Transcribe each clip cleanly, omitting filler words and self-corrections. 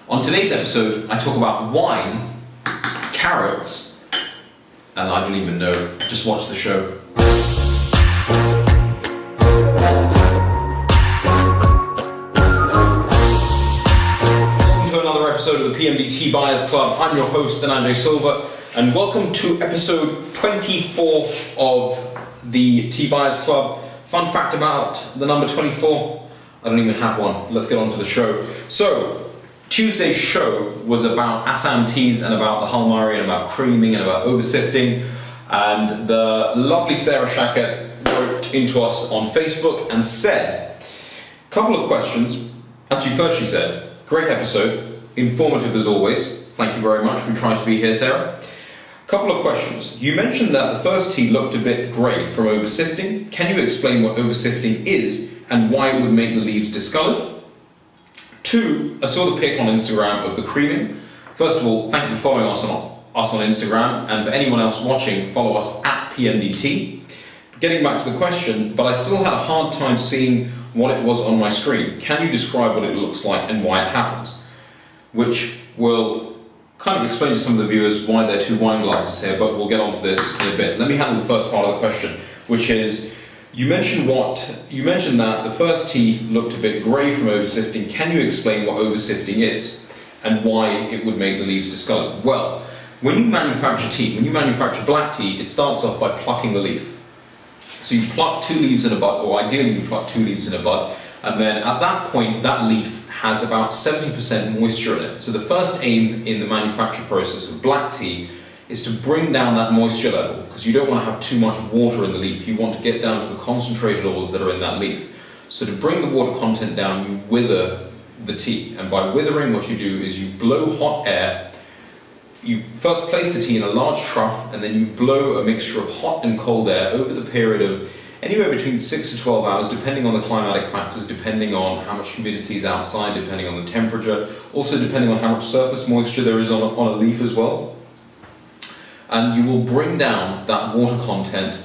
On today's episode, I talk about wine, carrots, and I don't even know, just watch the show. Welcome to another episode of the PMD Tea Buyers Club. I'm your host, Anandre Silva, and welcome to episode 24 of the Tea Buyers Club. Fun fact about the number 24, I don't even have one. Let's get on to the show. So, Tuesday's show was about Assam teas and about the Halmari and about creaming and about over-sifting, and the lovely Sarah Shackett wrote into us on Facebook and said a couple of questions. Actually, first she said, great episode, informative as always, thank you very much, we tried to be here, Sarah. A couple of questions. You mentioned that the first tea looked a bit grey from over-sifting. Can you explain what over-sifting is and why it would make the leaves discoloured? 2, I saw the pic on Instagram of the creaming. First of all, thank you for following us on Instagram, and for anyone else watching, follow us at PMDT. Getting back to the question, but I still had a hard time seeing what it was on my screen. Can you describe what it looks like and why it happens? Which will kind of explain to some of the viewers why there are 2 wine glasses here, but we'll get onto this in a bit. Let me handle the first part of the question, which is, you mentioned that the first tea looked a bit grey from over-sifting. Can you explain what over-sifting is and why it would make the leaves discoloured? Well, when you manufacture tea, when you manufacture black tea, it starts off by plucking the leaf. So you pluck 2 leaves in a bud, or ideally you pluck 2 leaves in a bud, and then at that point that leaf has about 70% moisture in it. So the first aim in the manufacture process of black tea is to bring down that moisture level, because you don't want to have too much water in the leaf. You want to get down to the concentrated oils that are in that leaf. So to bring the water content down, you wither the tea. And by withering, what you do is you blow hot air. You first place the tea in a large trough, and then you blow a mixture of hot and cold air over the period of anywhere between 6 to 12 hours, depending on the climatic factors, depending on how much humidity is outside, depending on the temperature, also depending on how much surface moisture there is on a leaf as well. And you will bring down that water content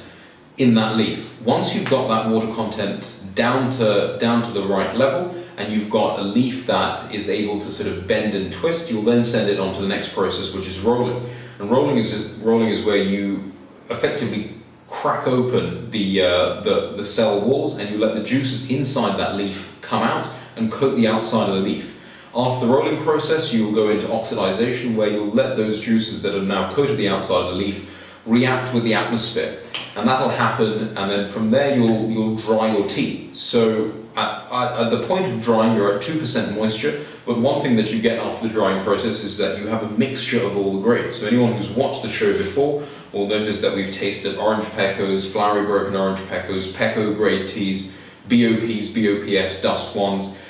in that leaf. Once you've got that water content down to the right level, and you've got a leaf that is able to sort of bend and twist, you'll then send it on to the next process, which is rolling. And rolling is where you effectively crack open the cell walls, and you let the juices inside that leaf come out and coat the outside of the leaf. After the rolling process, you will go into oxidization, where you'll let those juices that have now coated the outside of the leaf react with the atmosphere, and that'll happen. And then from there, you'll dry your tea. So at the point of drying, you're at 2% moisture. But one thing that you get after the drying process is that you have a mixture of all the grades. So anyone who's watched the show before will notice that we've tasted orange Pekoes, flowery broken orange Pekoes, Pekoe grade teas, BOPs, BOPFs, dust ones.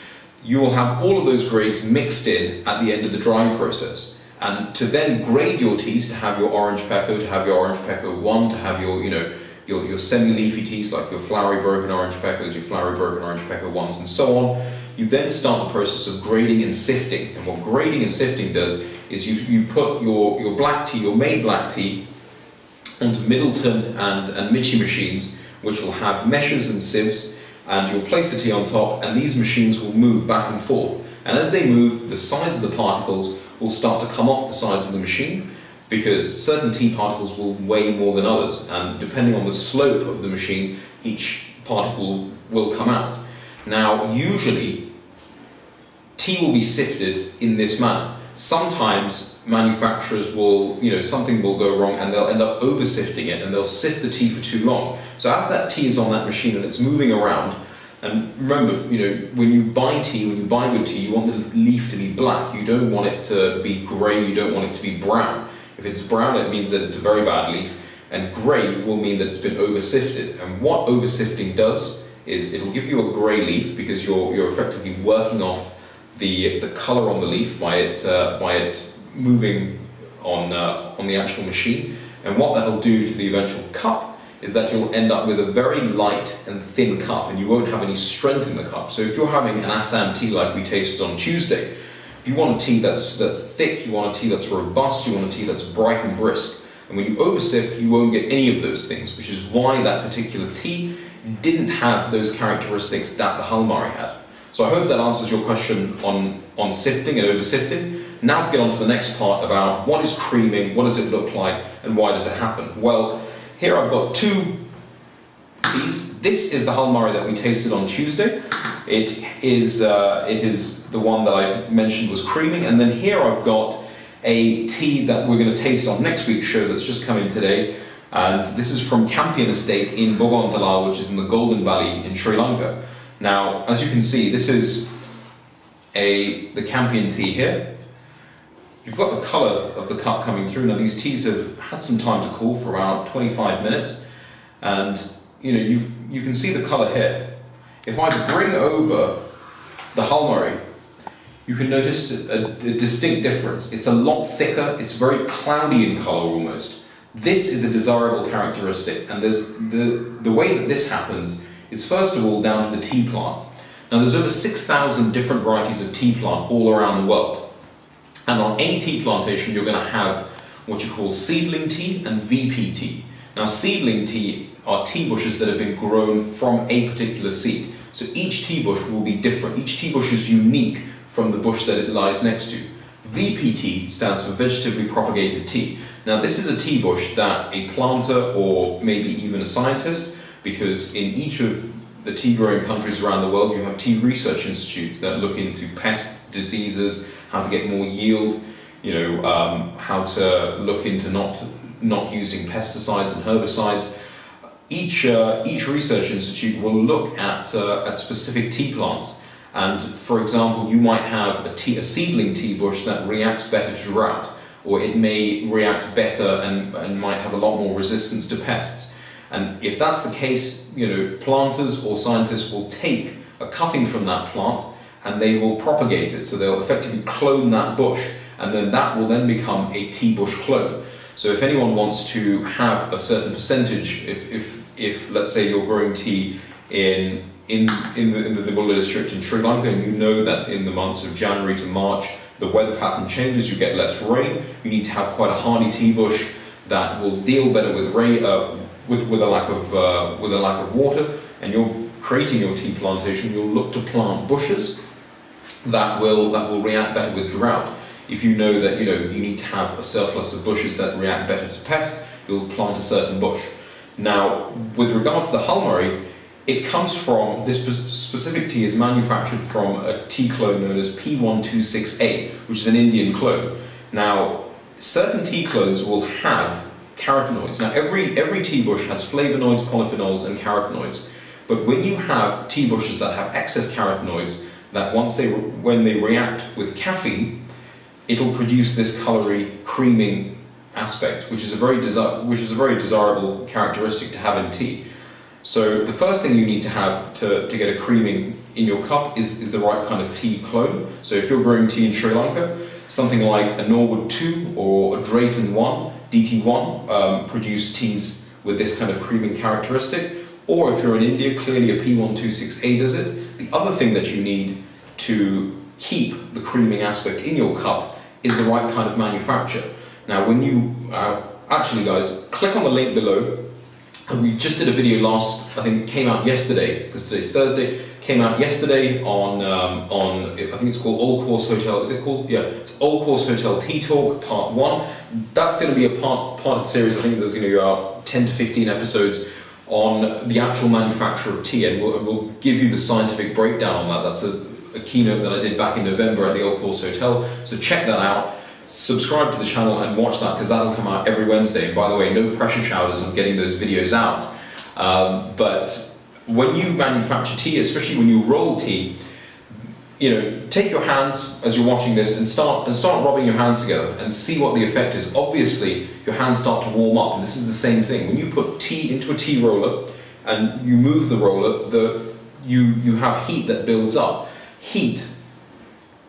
You will have all of those grades mixed in at the end of the drying process. And to then grade your teas, to have your orange Pekoe, to have your orange Pekoe 1, to have your semi-leafy teas like your flowery broken orange Pekoes, your flowery broken orange Pekoe 1s, and so on, you then start the process of grading and sifting. And what grading and sifting does is you put your black tea, your made black tea, onto Middleton and Michi machines, which will have meshes and sieves, and you'll place the tea on top, and these machines will move back and forth. And as they move, the size of the particles will start to come off the sides of the machine, because certain tea particles will weigh more than others, and depending on the slope of the machine, each particle will come out. Now, usually, tea will be sifted in this manner. Sometimes manufacturers will, something will go wrong and they'll end up over-sifting it, and they'll sift the tea for too long. So as that tea is on that machine and it's moving around, and remember, when you buy tea, when you buy good tea, you want the leaf to be black. You don't want it to be grey, you don't want it to be brown. If it's brown, it means that it's a very bad leaf, and grey will mean that it's been over-sifted. And what over-sifting does is it'll give you a grey leaf, because you're effectively working off the colour on the leaf by it moving on the actual machine. And what that'll do to the eventual cup is that you'll end up with a very light and thin cup, and you won't have any strength in the cup. So if you're having an Assam tea like we tasted on Tuesday, you want a tea that's thick, you want a tea that's robust, you want a tea that's bright and brisk. And when you over-sift, you won't get any of those things, which is why that particular tea didn't have those characteristics that the Halmari had. So I hope that answers your question on sifting and over sifting. Now to get on to the next part about what is creaming, what does it look like, and why does it happen? Well, here I've got two teas. This is the Hull Murray that we tasted on Tuesday. It is the one that I mentioned was creaming, and then here I've got a tea that we're going to taste on next week's show that's just come in today, and this is from Campion Estate in Bogon Dalal, which is in the Golden Valley in Sri Lanka. Now, as you can see, this is the Campion tea here. You've got the colour of the cup coming through. Now these teas have had some time to cool for around 25 minutes, and you can see the colour here. If I bring over the Hull Murray, you can notice a distinct difference. It's a lot thicker, it's very cloudy in colour almost. This is a desirable characteristic, and there's the way that this happens is first of all down to the tea plant. Now there's over 6,000 different varieties of tea plant all around the world. And on any tea plantation you're going to have what you call seedling tea and VP tea. Now seedling tea are tea bushes that have been grown from a particular seed. So each tea bush will be different. Each tea bush is unique from the bush that it lies next to. VPT stands for vegetatively propagated tea. Now this is a tea bush that a planter or maybe even a scientist, because in each of the tea growing countries around the world you have tea research institutes that look into pests, diseases, how to get more yield, how to look into not using pesticides and herbicides. Each research institute will look at specific tea plants, and for example you might have a seedling tea bush that reacts better to drought, or it may react better and might have a lot more resistance to pests. And if that's the case, planters or scientists will take a cutting from that plant and they will propagate it, so they'll effectively clone that bush, and then that will then become a tea bush clone. So if anyone wants to have a certain percentage, if let's say you're growing tea in the Bulla district in Sri Lanka, and you know that in the months of January to March the weather pattern changes, you get less rain, you need to have quite a hardy tea bush that will deal better with rain, with a lack of water, and you're creating your tea plantation, you'll look to plant bushes that will react better with drought. If you know that you need to have a surplus of bushes that react better to pests, you'll plant a certain bush. Now, with regards to the Hull Murray, it comes from, this specific tea is manufactured from a tea clone known as P126A, which is an Indian clone. Now, certain tea clones will have carotenoids. Now, every tea bush has flavonoids, polyphenols, and carotenoids. But when you have tea bushes that have excess carotenoids, that when they react with caffeine, it'll produce this colory creaming aspect, which is a very desirable characteristic to have in tea. So the first thing you need to have to get a creaming in your cup is the right kind of tea clone. So if you're growing tea in Sri Lanka, something like a Norwood 2 or a Drayton 1, DT1 produce teas with this kind of creaming characteristic. Or if you're in India, clearly a P126A does it. The other thing that you need to keep the creaming aspect in your cup is the right kind of manufacture. Now when you, actually guys, click on the link below. We just did a video I think it came out yesterday, because today's Thursday, came out yesterday on I think it's called Old Course Hotel, is it called? Yeah, it's Old Course Hotel Tea Talk Part 1. That's going to be a part of the series. I think there's going to be about 10 to 15 episodes on the actual manufacture of tea, and we'll give you the scientific breakdown on that. That's a keynote that I did back in November at the Old Course Hotel, so check that out. Subscribe to the channel and watch that, because that'll come out every Wednesday. And by the way, no pressure showers on getting those videos out. But when you manufacture tea, especially when you roll tea, take your hands as you're watching this and start rubbing your hands together and see what the effect is. Obviously, your hands start to warm up, and this is the same thing. When you put tea into a tea roller and you move the roller, you have heat that builds up. Heat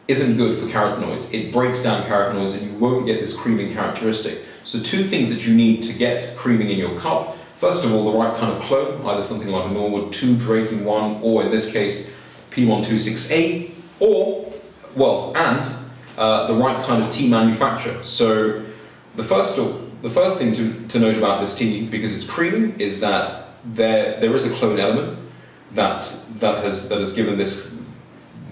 isn't good for carotenoids. It breaks down carotenoids and you won't get this creaming characteristic. So two things that you need to get creaming in your cup. First of all, the right kind of clone, either something like a Norwood 2, Drayton 1, or in this case, P126A, and the right kind of tea manufacturer. So the first thing to note about this tea, because it's creaming, is that there is a clone element that has given this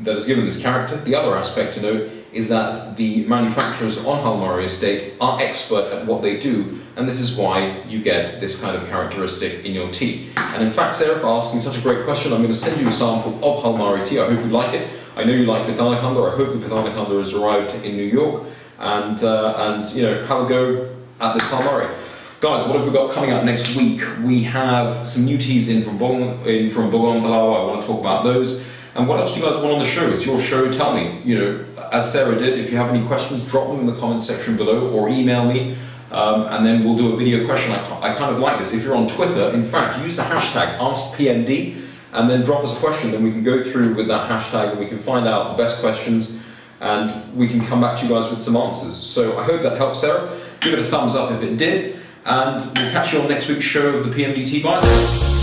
that has given this character. The other aspect to note is that the manufacturers on Halmari estate are expert at what they do, and this is why you get this kind of characteristic in your tea. And in fact, Sarah, for asking such a great question, I'm going to send you a sample of Halmari tea. I hope you like it. I know you like Vithanakanda. I hope the Vithanakanda has arrived in New York, and you know, have a go at this Halmari. Guys, what have we got coming up next week? We have some new teas in from Bogon Dalawa. I want to talk about those. And what else do you guys want on the show? It's your show, tell me. You know, as Sarah did, if you have any questions, drop them in the comments section below or email me, and then we'll do a video question. I kind of like this. If you're on Twitter, in fact, use the hashtag AskPMD and then drop us a question. Then we can go through with that hashtag and we can find out the best questions and we can come back to you guys with some answers. So I hope that helped, Sarah. Give it a thumbs up if it did, and we'll catch you on next week's show of the PMD Tea Buyers.